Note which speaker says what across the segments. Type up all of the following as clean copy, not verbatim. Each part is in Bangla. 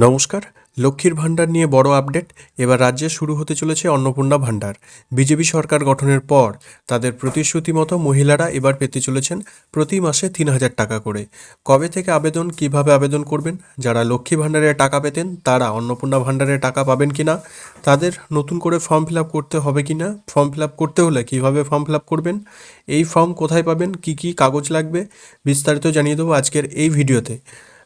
Speaker 1: নমস্কার। লক্ষ্মীর ভাণ্ডার নিয়ে বড় আপডেট। এবার রাজ্যে শুরু হতে চলেছে অন্নপূর্ণা ভাণ্ডার। বিজেপি সরকার গঠনের পর তাদের প্রতিশ্রুতি মতো মহিলারা এবার পেতে চলেছেন প্রতি মাসে ৩,০০০ টাকা করে। কবে থেকে আবেদন, কিভাবে আবেদন করবেন, যারা লক্ষ্মী ভাণ্ডারের টাকা পেতেন তারা অন্নপূর্ণা ভাণ্ডারের টাকা পাবেন কিনা, তাদের নতুন করে ফর্ম ফিল আপ করতে হবে কিনা, ফর্ম ফিল আপ করতে হলে কীভাবে ফর্ম ফিল আপ করবেন, এই ফর্ম কোথায় পাবেন, কি কি কাগজ লাগবে, বিস্তারিত জানিয়ে দেবো আজকের এই ভিডিওতে।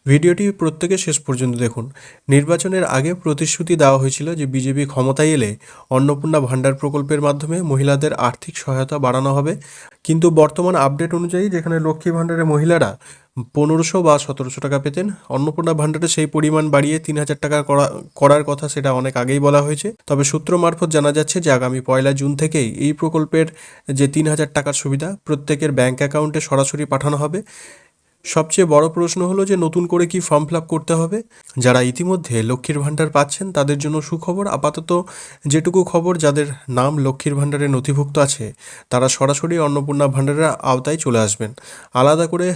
Speaker 1: ভিডিওটি প্রত্যেকে শেষ পর্যন্ত দেখুন। নির্বাচনের আগে প্রতিশ্রুতি দেওয়া হয়েছিল যে বিজেপি ক্ষমতায় এলে অন্নপূর্ণা ভাণ্ডার প্রকল্পের মাধ্যমে মহিলাদের আর্থিক সহায়তা বাড়ানো হবে। কিন্তু বর্তমান আপডেট অনুযায়ী যেখানে লক্ষ্মী ভাণ্ডারের মহিলারা ১৫০০ বা ১৭০০ টাকা পেতেন, অন্নপূর্ণা ভাণ্ডারে সেই পরিমাণ বাড়িয়ে ৩,০০০ টাকা করার কথা সেটা অনেক আগেই বলা হয়েছে। তবে সূত্র মারফত জানা যাচ্ছে যে আগামী ১লা জুন থেকেই এই প্রকল্পের যে ৩,০০০ টাকার সুবিধা প্রত্যেকের ব্যাঙ্ক অ্যাকাউন্টে সরাসরি পাঠানো হবে। সবচেয়ে বড় প্রশ্ন হলো যে নতুন করে কি ফর্ম ফিল আপ করতে হবে। যারা ইতিমধ্যে লক্ষ্মীর ভাণ্ডার পাচ্ছেন তাদের জন্য সুখবর। আপাতত যেটুকু খবর, যাদের নাম লক্ষ্মীর ভাণ্ডারে নথিভুক্ত আছে তারা সরাসরি অন্নপূর্ণা ভাণ্ডারের আওতায় চলে আসবেন। আলাদা করে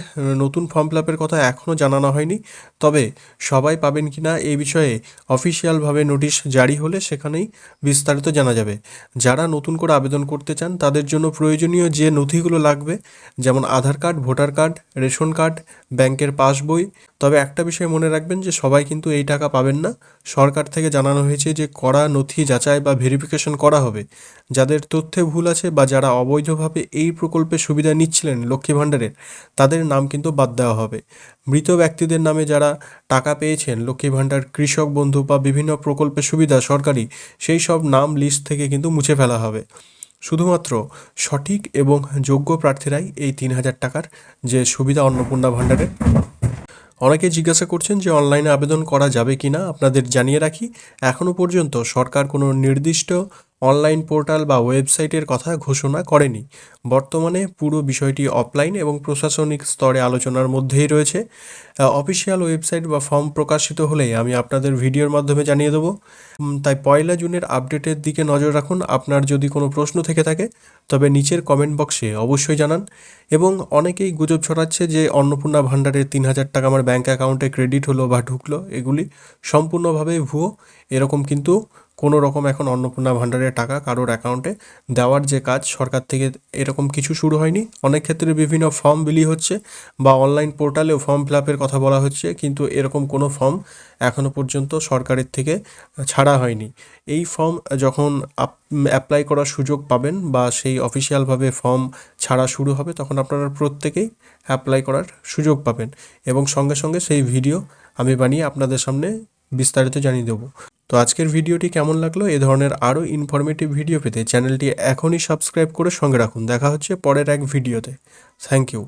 Speaker 1: নতুন ফর্ম ফিল আপের কথা এখনও জানানো হয়নি। তবে সবাই পাবেন কি না এই বিষয়ে অফিসিয়ালভাবে নোটিশ জারি হলে সেখানেই বিস্তারিত জানা যাবে। যারা নতুন করে আবেদন করতে চান তাদের জন্য প্রয়োজনীয় যে নথিগুলো লাগবে, যেমন Aadhaar card, voter card, ration card, ব্যাংকের পাসবই। তবে একটা বিষয় মনে রাখবেন যে সবাই কিন্তু এই টাকা পাবেন না। সরকার থেকে জানানো হয়েছে যে কড়া নথি যাচাই বা ভেরিফিকেশন করা হবে। যাদের তথ্যে ভুল আছে বা যারা অবৈধভাবে এই প্রকল্পের সুবিধা নিচ্ছিলেন লক্ষ্মী ভাণ্ডারের, তাদের নাম কিন্তু বাদ দেওয়া হবে। মৃত ব্যক্তিদের নামে যারা টাকা পেয়েছেন লক্ষ্মী ভাণ্ডার, কৃষক বন্ধু বা বিভিন্ন প্রকল্পের সুবিধা সরকারি, সেই সব নাম লিস্ট থেকে কিন্তু মুছে ফেলা হবে। শুধুমাত্র সঠিক এবং যোগ্য প্রার্থীরাই এই ৩,০০০ টাকার যে সুবিধা অন্নপূর্ণা ভাণ্ডারের। অনেকে জিজ্ঞাসা করছেন যে অনলাইনে আবেদন করা যাবে কি না। আপনাদের জানিয়ে রাখি, এখনও পর্যন্ত সরকার কোনো নির্দিষ্ট অনলাইন পোর্টাল বা ওয়েবসাইটের কথা ঘোষণা করেনি। বর্তমানে পুরো বিষয়টি অফলাইন এবং প্রশাসনিক স্তরে আলোচনার মধ্যেই রয়েছে। অফিসিয়াল ওয়েবসাইট বা ফর্ম প্রকাশিত হলেই আমি আপনাদের ভিডিওর মাধ্যমে জানিয়ে দেবো। তাই ১লা জুনের আপডেটের দিকে নজর রাখুন। আপনার যদি কোনো প্রশ্ন থেকে থাকে তবে নিচের কমেন্ট বক্সে অবশ্যই জানান। এবং অনেকেই গুজব ছড়াচ্ছে যে অন্নপূর্ণা ভাণ্ডারের ৩,০০০ টাকা আমার ব্যাঙ্ক অ্যাকাউন্টে ক্রেডিট হলো বা ঢুকলো, এগুলি সম্পূর্ণভাবে ভুয়ো। এরকম কিন্তু কোনো রকম এখন অন্নপূর্ণা ভাণ্ডারের টাকা কারোর অ্যাকাউন্টে দেওয়ার যে কাজ সরকার থেকে, এরকম কিছু শুরু হয়নি। অনেক ক্ষেত্রে বিভিন্ন ফর্ম বিলি হচ্ছে বা অনলাইন পোর্টালেও ফর্ম ফিল আপের কথা বলা হচ্ছে, কিন্তু এরকম কোনো ফর্ম এখনও পর্যন্ত সরকারের থেকে ছাড়া হয়নি। এই ফর্ম যখন অ্যাপ্লাই করার সুযোগ পাবেন বা সেই অফিসিয়ালভাবে ফর্ম ছাড়া শুরু হবে, তখন আপনারা প্রত্যেকেই অ্যাপ্লাই করার সুযোগ পাবেন এবং সঙ্গে সঙ্গে সেই ভিডিও আমি বানিয়ে আপনাদের সামনে বিস্তারিত জানিয়ে দেবো। তো আজকের ভিডিওটি কেমন লাগলো? এ ধরনের আরও ইনফরমেটিভ ভিডিও পেতে চ্যানেলটি এখনই সাবস্ক্রাইব করে সঙ্গে রাখুন। দেখা হচ্ছে পরের এক ভিডিওতে। Thank you.